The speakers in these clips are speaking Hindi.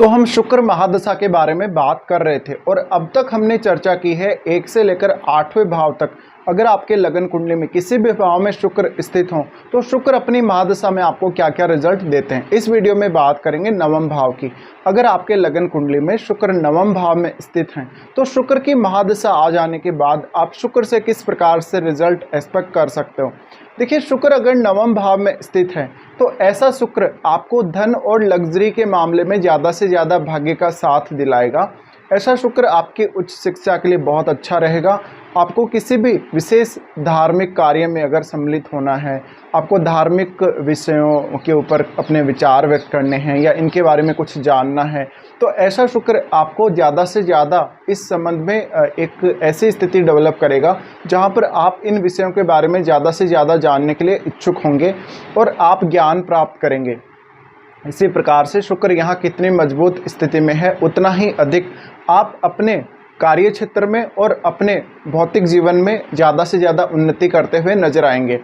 तो हम शुक्र महादशा के बारे में बात कर रहे थे और अब तक हमने चर्चा की है 1 से लेकर 8वें भाव तक। अगर आपके लगन कुंडली में किसी भी भाव में शुक्र स्थित हो तो शुक्र अपनी महादशा में आपको क्या क्या रिजल्ट देते हैं। इस वीडियो में बात करेंगे नवम भाव की। अगर आपके लगन कुंडली में शुक्र नवम भाव में स्थित हैं तो शुक्र की महादशा आ जाने के बाद आप शुक्र से किस प्रकार से रिजल्ट एक्सपेक्ट कर सकते हो। देखिए, शुक्र अगर नवम भाव में स्थित है तो ऐसा शुक्र आपको धन और लग्जरी के मामले में ज़्यादा से ज़्यादा भाग्य का साथ दिलाएगा। ऐसा शुक्र आपकी उच्च शिक्षा के लिए बहुत अच्छा रहेगा। आपको किसी भी विशेष धार्मिक कार्य में अगर सम्मिलित होना है, आपको धार्मिक विषयों के ऊपर अपने विचार व्यक्त करने हैं या इनके बारे में कुछ जानना है, तो ऐसा शुक्र आपको ज़्यादा से ज़्यादा इस संबंध में एक ऐसी स्थिति डेवलप करेगा जहां पर आप इन विषयों के बारे में ज़्यादा से ज़्यादा जानने के लिए इच्छुक होंगे और आप ज्ञान प्राप्त करेंगे। इसी प्रकार से शुक्र यहाँ कितनी मजबूत स्थिति में है, उतना ही अधिक आप अपने कार्य क्षेत्र में और अपने भौतिक जीवन में ज़्यादा से ज़्यादा उन्नति करते हुए नजर आएंगे।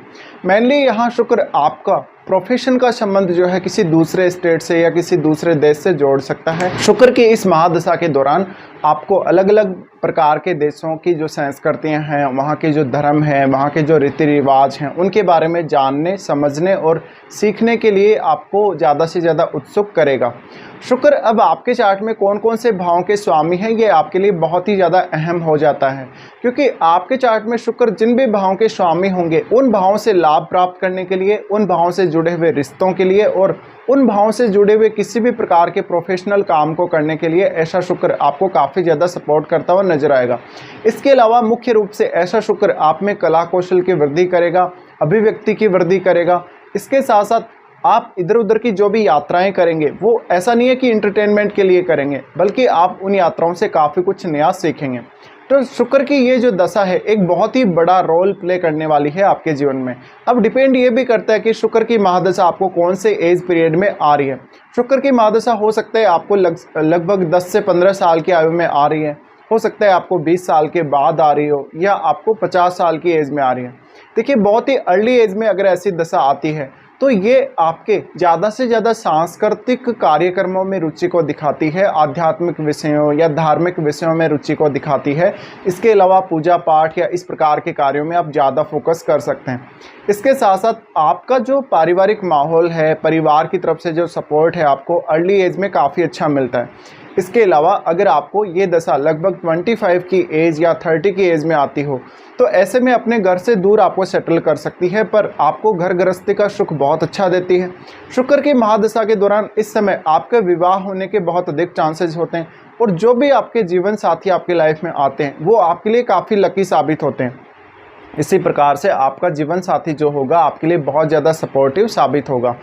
मेनली यहाँ शुक्र आपका प्रोफेशन का संबंध जो है किसी दूसरे स्टेट से या किसी दूसरे देश से जोड़ सकता है। शुक्र की इस महादशा के दौरान आपको अलग अलग प्रकार के देशों की जो संस्कृतियां हैं, वहाँ के जो धर्म हैं, वहाँ के जो रीति रिवाज हैं, उनके बारे में जानने, समझने और सीखने के लिए आपको ज़्यादा से ज़्यादा उत्सुक करेगा। शुक्र अब आपके चार्ट में कौन कौन से भावों के स्वामी हैं, ये आपके लिए बहुत ही ज़्यादा अहम हो जाता है, क्योंकि आपके चार्ट में शुक्र जिन भी भावों के स्वामी होंगे उन भावों से लाभ प्राप्त करने के लिए, उन भावों से जुड़े हुए रिश्तों के लिए और उन भावों से जुड़े हुए किसी भी प्रकार के प्रोफेशनल काम को करने के लिए ऐसा शुक्र आपको काफ़ी ज़्यादा सपोर्ट करता हुआ नजर आएगा। इसके अलावा मुख्य रूप से ऐसा शुक्र आप में कला कौशल की वृद्धि करेगा, अभिव्यक्ति की वृद्धि करेगा। इसके साथ साथ आप इधर उधर की जो भी यात्राएं करेंगे वो ऐसा नहीं है कि इंटरटेनमेंट के लिए करेंगे, बल्कि आप उन यात्राओं से काफ़ी कुछ नया सीखेंगे। तो शुक्र की ये जो दशा है एक बहुत ही बड़ा रोल प्ले करने वाली है आपके जीवन में। अब डिपेंड ये भी करता है कि शुक्र की महादशा आपको कौन से एज पीरियड में आ रही है। शुक्र की महादशा हो सकता है आपको लगभग 10 से 15 साल की आयु में आ रही है, हो सकता है आपको 20 साल के बाद आ रही हो, या आपको 50 साल की एज में आ रही है। देखिए, बहुत ही अर्ली एज में अगर ऐसी दशा आती है तो ये आपके ज़्यादा से ज़्यादा सांस्कृतिक कार्यक्रमों में रुचि को दिखाती है, आध्यात्मिक विषयों या धार्मिक विषयों में रुचि को दिखाती है। इसके अलावा पूजा पाठ या इस प्रकार के कार्यों में आप ज़्यादा फोकस कर सकते हैं। इसके साथ साथ आपका जो पारिवारिक माहौल है, परिवार की तरफ से जो सपोर्ट है, आपको अर्ली एज में काफ़ी अच्छा मिलता है। इसके अलावा अगर आपको ये दशा लगभग 25 की एज या 30 की एज में आती हो तो ऐसे में अपने घर से दूर आपको सेटल कर सकती है, पर आपको घर गृहस्थी का सुख बहुत अच्छा देती है। शुक्र की महादशा के दौरान इस समय आपके विवाह होने के बहुत अधिक चांसेस होते हैं और जो भी आपके जीवन साथी आपकी लाइफ में आते हैं वो आपके लिए काफ़ी लकी साबित होते हैं। इसी प्रकार से आपका जीवन साथी जो होगा आपके लिए बहुत ज़्यादा सपोर्टिव साबित होगा।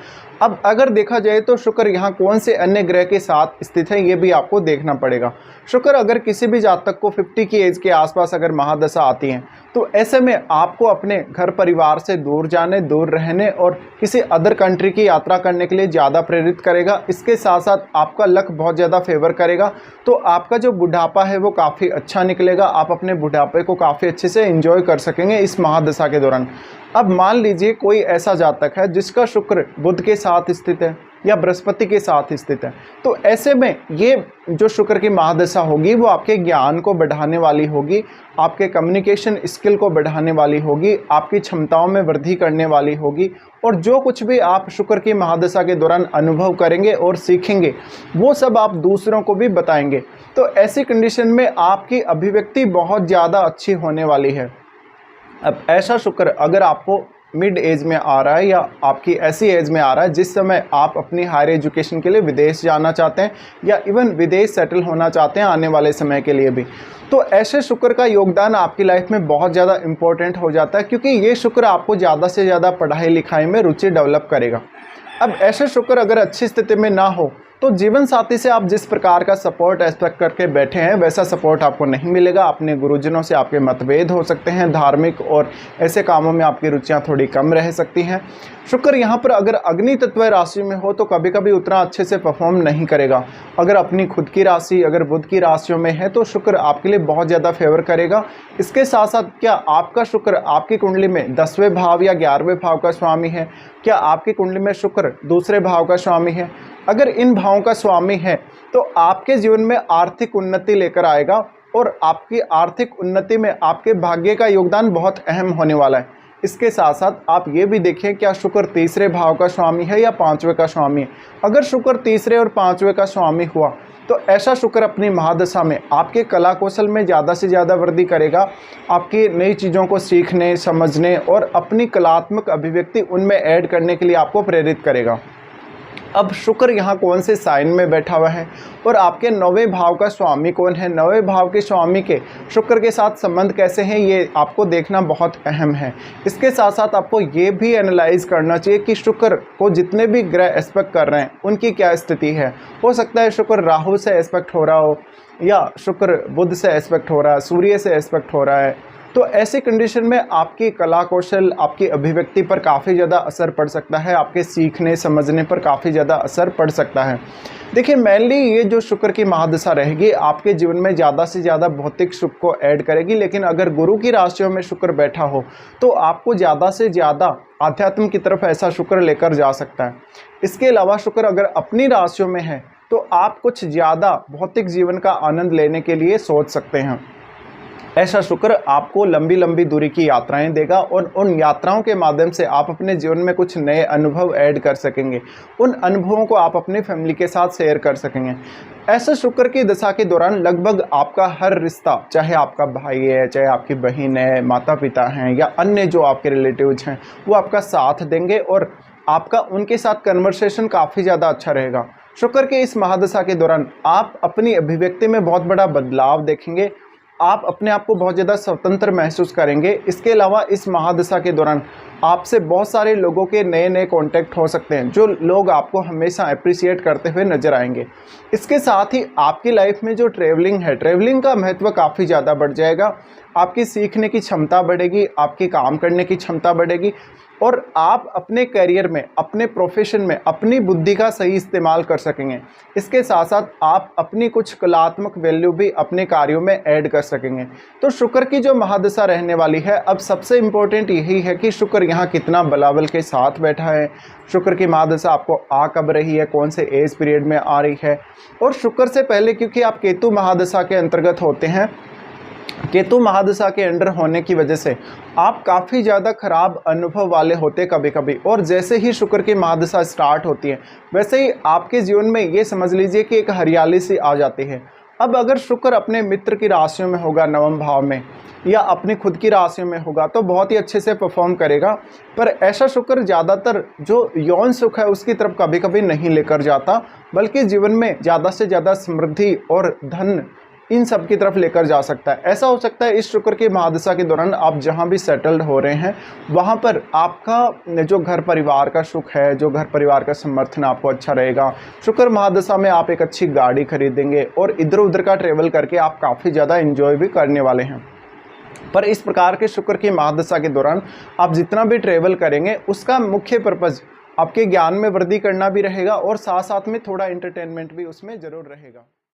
अब अगर देखा जाए तो शुक्र यहाँ कौन से अन्य ग्रह के साथ स्थित है ये भी आपको देखना पड़ेगा। शुक्र अगर किसी भी जातक को 50 की एज के आसपास अगर महादशा आती है तो ऐसे में आपको अपने घर परिवार से दूर जाने, दूर रहने और किसी अदर कंट्री की यात्रा करने के लिए ज़्यादा प्रेरित करेगा। इसके साथ साथ आपका लक बहुत ज़्यादा फेवर करेगा, तो आपका जो बुढ़ापा है वो काफ़ी अच्छा निकलेगा। आप अपने बुढ़ापे को काफ़ी अच्छे से एंजॉय कर सकेंगे इस महादशा के दौरान। अब मान लीजिए कोई ऐसा जातक है जिसका शुक्र बुध के साथ स्थित है या बृहस्पति के साथ स्थित है, तो ऐसे में ये जो शुक्र की महादशा होगी वो आपके ज्ञान को बढ़ाने वाली होगी, आपके कम्युनिकेशन स्किल को बढ़ाने वाली होगी, आपकी क्षमताओं में वृद्धि करने वाली होगी और जो कुछ भी आप शुक्र की महादशा के दौरान अनुभव करेंगे और सीखेंगे वो सब आप दूसरों को भी बताएंगे। तो ऐसी कंडीशन में आपकी अभिव्यक्ति बहुत ज़्यादा अच्छी होने वाली है। अब ऐसा शुक्र अगर आपको मिड एज में आ रहा है या आपकी ऐसी एज में आ रहा है जिस समय आप अपनी हायर एजुकेशन के लिए विदेश जाना चाहते हैं या इवन विदेश सेटल होना चाहते हैं आने वाले समय के लिए भी, तो ऐसे शुक्र का योगदान आपकी लाइफ में बहुत ज़्यादा इम्पोर्टेंट हो जाता है, क्योंकि ये शुक्र आपको ज़्यादा से ज़्यादा पढ़ाई लिखाई में रुचि डेवलप करेगा। अब ऐसे शुक्र अगर अच्छी स्थिति में ना हो तो जीवन साथी से आप जिस प्रकार का सपोर्ट एक्सपेक्ट करके बैठे हैं वैसा सपोर्ट आपको नहीं मिलेगा। अपने गुरुजनों से आपके मतभेद हो सकते हैं, धार्मिक और ऐसे कामों में आपकी रुचियां थोड़ी कम रह सकती हैं। शुक्र यहाँ पर अगर अग्नि तत्व राशि में हो तो कभी कभी उतना अच्छे से परफॉर्म नहीं करेगा। अगर अपनी खुद की राशि अगर बुध की राशियों में है तो शुक्र आपके लिए बहुत ज़्यादा फेवर करेगा। इसके साथ साथ क्या आपका शुक्र आपकी कुंडली में 10वें भाव या 11वें भाव का स्वामी है? क्या आपकी कुंडली में शुक्र दूसरे भाव का स्वामी है? अगर इन भावों का स्वामी है तो आपके जीवन में आर्थिक उन्नति लेकर आएगा और आपकी आर्थिक उन्नति में आपके भाग्य का योगदान बहुत अहम होने वाला है। इसके साथ साथ आप ये भी देखें क्या शुक्र तीसरे भाव का स्वामी है या पांचवें का स्वामी है। अगर शुक्र तीसरे और पांचवें का स्वामी हुआ तो ऐसा शुक्र अपनी महादशा में आपके कला कौशल में ज़्यादा से ज़्यादा वृद्धि करेगा, आपकी नई चीज़ों को सीखने, समझने और अपनी कलात्मक अभिव्यक्ति उनमें ऐड करने के लिए आपको प्रेरित करेगा। अब शुक्र यहाँ कौन से साइन में बैठा हुआ है और आपके 9वें भाव का स्वामी कौन है, 9वें भाव के स्वामी के शुक्र के साथ संबंध कैसे हैं, ये आपको देखना बहुत अहम है। इसके साथ साथ आपको ये भी एनालाइज करना चाहिए कि शुक्र को जितने भी ग्रह एस्पेक्ट कर रहे हैं उनकी क्या स्थिति है। हो सकता है शुक्र राहु से एस्पेक्ट हो रहा हो या शुक्र बुध से एस्पेक्ट हो रहा है, सूर्य से एस्पेक्ट हो रहा है, तो ऐसी कंडीशन में आपकी कला कौशल, आपकी अभिव्यक्ति पर काफ़ी ज़्यादा असर पड़ सकता है, आपके सीखने समझने पर काफ़ी ज़्यादा असर पड़ सकता है। देखिए मेनली ये जो शुक्र की महादशा रहेगी आपके जीवन में ज़्यादा से ज़्यादा भौतिक सुख को ऐड करेगी, लेकिन अगर गुरु की राशियों में शुक्र बैठा हो तो आपको ज़्यादा से ज़्यादा आध्यात्म की तरफ ऐसा शुक्र लेकर जा सकता है। इसके अलावा शुक्र अगर अपनी राशियों में है तो आप कुछ ज़्यादा भौतिक जीवन का आनंद लेने के लिए सोच सकते हैं। ऐसा शुक्र आपको लंबी लंबी दूरी की यात्राएं देगा और उन यात्राओं के माध्यम से आप अपने जीवन में कुछ नए अनुभव ऐड कर सकेंगे। उन अनुभवों को आप अपनी फैमिली के साथ शेयर कर सकेंगे। ऐसा शुक्र की दशा के दौरान लगभग आपका हर रिश्ता, चाहे आपका भाई है, चाहे आपकी बहन है, माता पिता हैं या अन्य जो आपके रिलेटिव्स हैं, वो आपका साथ देंगे और आपका उनके साथ कन्वर्सेशन काफ़ी ज़्यादा अच्छा रहेगा। शुक्र के इस महादशा के दौरान आप अपनी अभिव्यक्ति में बहुत बड़ा बदलाव देखेंगे, आप अपने आप को बहुत ज़्यादा स्वतंत्र महसूस करेंगे। इसके अलावा इस महादशा के दौरान आपसे बहुत सारे लोगों के नए नए कॉन्टैक्ट हो सकते हैं, जो लोग आपको हमेशा अप्रिशिएट करते हुए नजर आएंगे। इसके साथ ही आपकी लाइफ में जो ट्रैवलिंग है, ट्रैवलिंग का महत्व काफ़ी ज़्यादा बढ़ जाएगा। आपकी सीखने की क्षमता बढ़ेगी, आपकी काम करने की क्षमता बढ़ेगी और आप अपने करियर में, अपने प्रोफेशन में अपनी बुद्धि का सही इस्तेमाल कर सकेंगे। इसके साथ साथ आप अपनी कुछ कलात्मक वैल्यू भी अपने कार्यों में ऐड कर सकेंगे। तो शुक्र की जो महादशा रहने वाली है, अब सबसे इम्पोर्टेंट यही है कि शुक्र यहाँ कितना बलाबल के साथ बैठा है, शुक्र की महादशा आपको आ कब रही है, कौन से एज पीरियड में आ रही है। और शुक्र से पहले क्योंकि आप केतु महादशा के अंतर्गत होते हैं, केतु महादशा के अंडर होने की वजह से आप काफ़ी ज़्यादा खराब अनुभव वाले होते कभी कभी, और जैसे ही शुक्र की महादशा स्टार्ट होती है वैसे ही आपके जीवन में ये समझ लीजिए कि एक हरियाली सी आ जाती है। अब अगर शुक्र अपने मित्र की राशियों में होगा, नवम भाव में, या अपनी खुद की राशियों में होगा तो बहुत ही अच्छे से परफॉर्म करेगा। पर ऐसा शुक्र ज़्यादातर जो यौन सुख है उसकी तरफ कभी कभी नहीं लेकर जाता, बल्कि जीवन में ज़्यादा से ज़्यादा समृद्धि और धन इन सब की तरफ लेकर जा सकता है। ऐसा हो सकता है इस शुक्र की महादशा के दौरान आप जहां भी सेटल्ड हो रहे हैं वहां पर आपका जो घर परिवार का सुख है, जो घर परिवार का समर्थन आपको अच्छा रहेगा। शुक्र महादशा में आप एक अच्छी गाड़ी खरीदेंगे और इधर उधर का ट्रेवल करके आप काफ़ी ज़्यादा एंजॉय भी करने वाले हैं। पर इस प्रकार के शुक्र की महादशा के दौरान आप जितना भी ट्रेवल करेंगे उसका मुख्य पर्पज़ आपके ज्ञान में वृद्धि करना भी रहेगा और साथ साथ में थोड़ा एंटरटेनमेंट भी उसमें ज़रूर रहेगा।